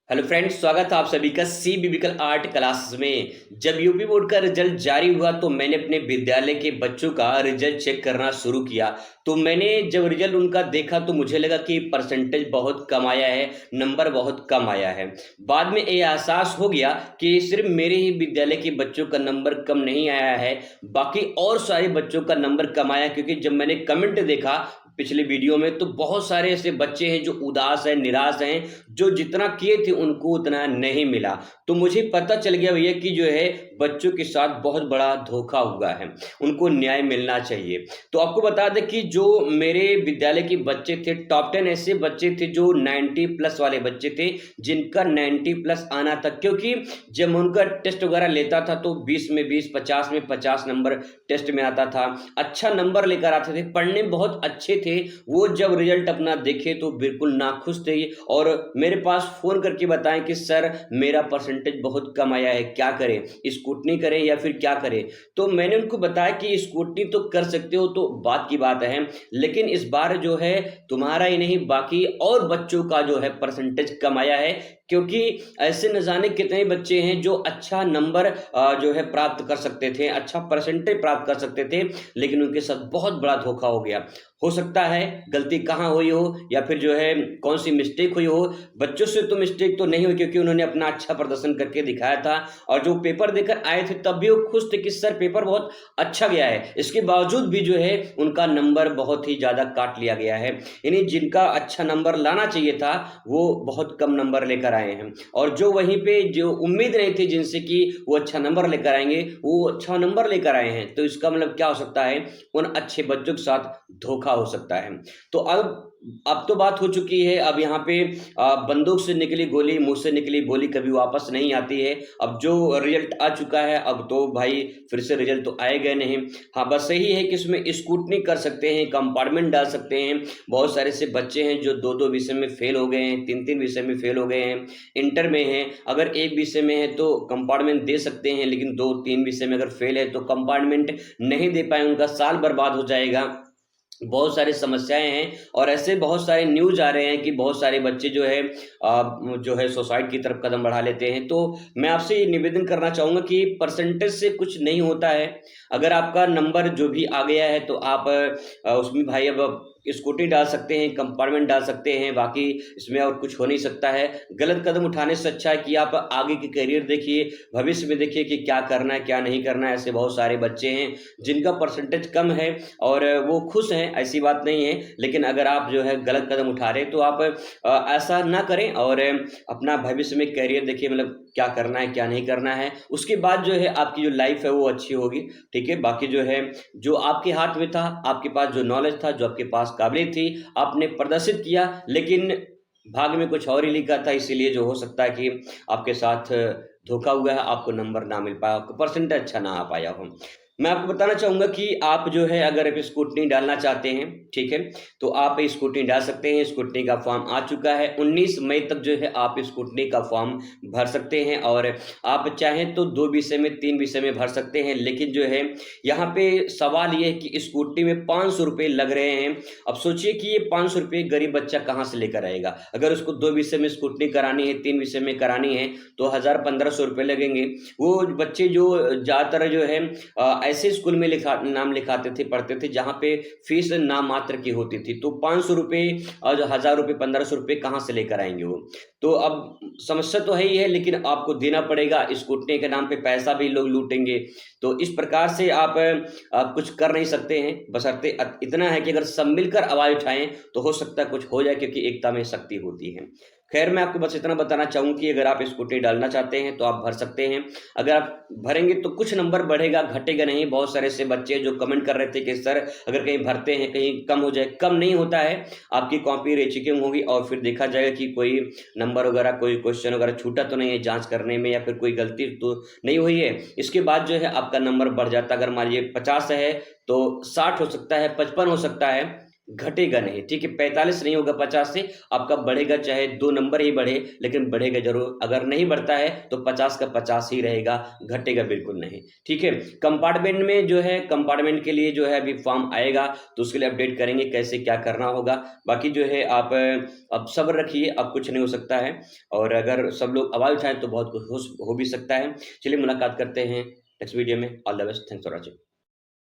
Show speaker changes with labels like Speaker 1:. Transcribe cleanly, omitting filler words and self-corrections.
Speaker 1: Hello friends, स्वागत है आप सभी का सी बिबिकल आर्ट क्लासेस में। जब यूपी बोर्ड का रिजल्ट जारी हुआ तो मैंने अपने विद्यालय के बच्चों का रिजल्ट चेक करना शुरू किया। तो मैंने जब रिजल्ट उनका देखा तो मुझे लगा कि परसेंटेज बहुत कम आया है, नंबर बहुत कम आया है। बाद में ये एहसास हो गया कि सिर्फ मेरे ही विद्यालय के बच्चों का नंबर कम नहीं आया है, बाकी और सारे बच्चों का नंबर कम आया। क्योंकि जब मैंने कमेंट देखा पिछले वीडियो में तो बहुत सारे ऐसे बच्चे हैं जो उदास हैं, निराश हैं, जो जितना किए थे उनको उतना नहीं मिला। तो मुझे पता चल गया भैया कि जो है बच्चों के साथ बहुत बड़ा धोखा हुआ है, उनको न्याय मिलना चाहिए। तो आपको बता दें कि जो मेरे विद्यालय के बच्चे थे, टॉप 10 ऐसे बच्चे थे जो 90 प्लस वाले बच्चे थे, जिनका 90 प्लस आना था। क्योंकि जब मैं उनका टेस्ट वगैरह लेता था तो 20 में 20, 50 में 50 नंबर टेस्ट में आता था। अच्छा नंबर लेकर आते थे, पढ़ने में बहुत अच्छे थे। वो जब रिजल्ट अपना देखे तो बिल्कुल नाखुश थे और मेरे पास फ़ोन करके बताएं कि सर मेरा परसेंटेज बहुत कम आया है, क्या करें, स्कूटनी करें या फिर क्या करें। तो मैंने उनको बताया कि स्कूटनी तो कर सकते हो तो बात की बात है, लेकिन इस बार जो है तुम्हारा ही नहीं बाकी और बच्चों का जो है परसेंटेज कम आया है। क्योंकि ऐसे न जाने कितने बच्चे हैं जो अच्छा नंबर जो है प्राप्त कर सकते थे, अच्छा परसेंटेज प्राप्त कर सकते थे, लेकिन उनके साथ बहुत बड़ा धोखा हो गया। हो सकता है गलती कहाँ हुई हो या फिर जो है कौन सी मिस्टेक हुई हो। बच्चों से तो मिस्टेक तो नहीं हुई क्योंकि उन्होंने अपना अच्छा प्रदर्शन करके दिखाया था और जो पेपर देकर आए थे तब भी वो खुश थे कि सर पेपर बहुत अच्छा गया है। इसके बावजूद भी जो है उनका नंबर बहुत ही ज़्यादा काट लिया गया है। यानी जिनका अच्छा नंबर लाना चाहिए था वो बहुत कम नंबर लेकर आए हैं, और जो वहीं पे जो उम्मीद नहीं थी जिनसे कि वो अच्छा नंबर लेकर आएंगे वो अच्छा नंबर लेकर आए हैं। तो इसका मतलब क्या हो सकता है, उन अच्छे बच्चों के साथ धोखा हो सकता है। तो अब तो बात हो चुकी है। अब यहाँ पे बंदूक से निकली गोली, मुंह से निकली बोली कभी वापस नहीं आती है। अब जो रिजल्ट आ चुका है अब तो भाई फिर से रिजल्ट तो आएगा नहीं। हाँ, बस यही है कि इसमें स्कूटनी कर सकते हैं, कंपार्टमेंट डाल सकते हैं। बहुत सारे से बच्चे हैं जो दो दो विषय में फेल हो गए हैं, तीन तीन विषय में फेल हो गए हैं, इंटर में हैं। अगर एक विषय में है तो कंपार्टमेंट दे सकते हैं, लेकिन दो तीन विषय में अगर फेल है तो कंपार्टमेंट नहीं दे पाए, उनका साल बर्बाद हो जाएगा। बहुत सारी समस्याएं हैं और ऐसे बहुत सारे न्यूज़ आ रहे हैं कि बहुत सारे बच्चे जो है सुसाइड की तरफ कदम बढ़ा लेते हैं। तो मैं आपसे ये निवेदन करना चाहूँगा कि परसेंटेज से कुछ नहीं होता है। अगर आपका नंबर जो भी आ गया है तो आप उसमें भाई अब स्कूटी डाल सकते हैं, कंपार्टमेंट डाल सकते हैं, बाकी इसमें और कुछ हो नहीं सकता है। गलत कदम उठाने से अच्छा है कि आप आगे की करियर देखिए, भविष्य में देखिए कि क्या करना है क्या नहीं करना है। ऐसे बहुत सारे बच्चे हैं जिनका परसेंटेज कम है और वो खुश हैं, ऐसी बात नहीं है। लेकिन अगर आप जो है गलत कदम उठा रहे हैं तो आप ऐसा ना करें और अपना भविष्य में करियर देखिए, मतलब क्या करना है क्या नहीं करना है। उसके बाद जो है आपकी जो लाइफ है वो अच्छी होगी। ठीक है, बाकी जो है जो आपके हाथ में था, आपके पास जो नॉलेज था, जो आपके पास काबिलियत थी, आपने प्रदर्शित किया, लेकिन भाग्य में कुछ और ही लिखा था। इसीलिए जो हो सकता है कि आपके साथ धोखा हुआ है, आपको नंबर ना मिल पाया, आपको परसेंटेज अच्छा ना आ पाया हो। मैं आपको बताना चाहूँगा कि आप जो है अगर आप स्कूटनी डालना चाहते हैं, ठीक है, तो आप स्कूटनी डाल सकते हैं। स्कूटनी का फॉर्म आ चुका है, 19 मई तक जो है आप स्कूटनी का फॉर्म भर सकते हैं और आप चाहें तो 2 विषय में, 3 विषय में भर सकते हैं। लेकिन जो है यहाँ पे सवाल ये है कि स्कूटनी में 500 रुपये लग रहे हैं। अब सोचिए कि ये 500 रुपये गरीब बच्चा कहाँ से लेकर आएगा। अगर उसको 2 विषय में स्कूटनी करानी है, 3 विषय में करानी है तो 1000-1500 रुपये लगेंगे। वो बच्चे जो ज़्यादातर जो है ऐसे स्कूल में नाम लिखाते थे, पढ़ते थे जहाँ पे फीस नाम मात्र की होती थी। तो 500 रुपये और 1000 रुपये, 1500 रुपये कहाँ से लेकर आएंगे वो। तो अब समस्या तो है ही है, लेकिन आपको देना पड़ेगा। स्कूटनी के नाम पे पैसा भी लोग लूटेंगे। तो इस प्रकार से आप कुछ कर नहीं सकते हैं। बशर्ते इतना है कि अगर सब मिलकर आवाज़ उठाएं तो हो सकता है कुछ हो जाए, क्योंकि एकता में शक्ति होती है। खैर, मैं आपको बस इतना बताना चाहूँ कि अगर आप स्कूटी डालना चाहते हैं तो आप भर सकते हैं। अगर आप भरेंगे तो कुछ नंबर बढ़ेगा, घटेगा नहीं। बहुत सारे ऐसे बच्चे जो कमेंट कर रहे थे कि सर अगर कहीं भरते हैं कहीं कम हो जाए, कम नहीं होता है। आपकी कॉपी रीचेकिंग होगी और फिर देखा जाएगा कि कोई नंबर वगैरह, कोई क्वेश्चन वगैरह छूटा तो नहीं है जांच करने में, या फिर कोई गलती तो नहीं हुई है। इसके बाद जो है आपका नंबर बढ़ जाता है। अगर मान लीजिए 50 है तो 60 हो सकता है, 55 हो सकता है। घटेगा नहीं, ठीक है? 45 नहीं होगा 50 से, आपका बढ़ेगा चाहे 2 नंबर ही बढ़े, लेकिन बढ़ेगा ज़रूर। अगर नहीं बढ़ता है, तो 50 का 50 ही रहेगा, घटेगा बिल्कुल नहीं, ठीक है? कंपार्टमेंट में जो है कंपार्टमेंट के लिए जो है अभी फॉर्म आएगा, तो उसके लिए अपडेट करेंगे कैसे क्या करना होगा। बाकी जो है आप अब सब्र रखिए, अब कुछ नहीं हो सकता है और अगर सब लोग आवाज़ उठाएँ, तो बहुत कुछ हो भी सकता है। चलिए मुलाकात करते हैं नेक्स्ट वीडियो में। All the best, thanks for watching.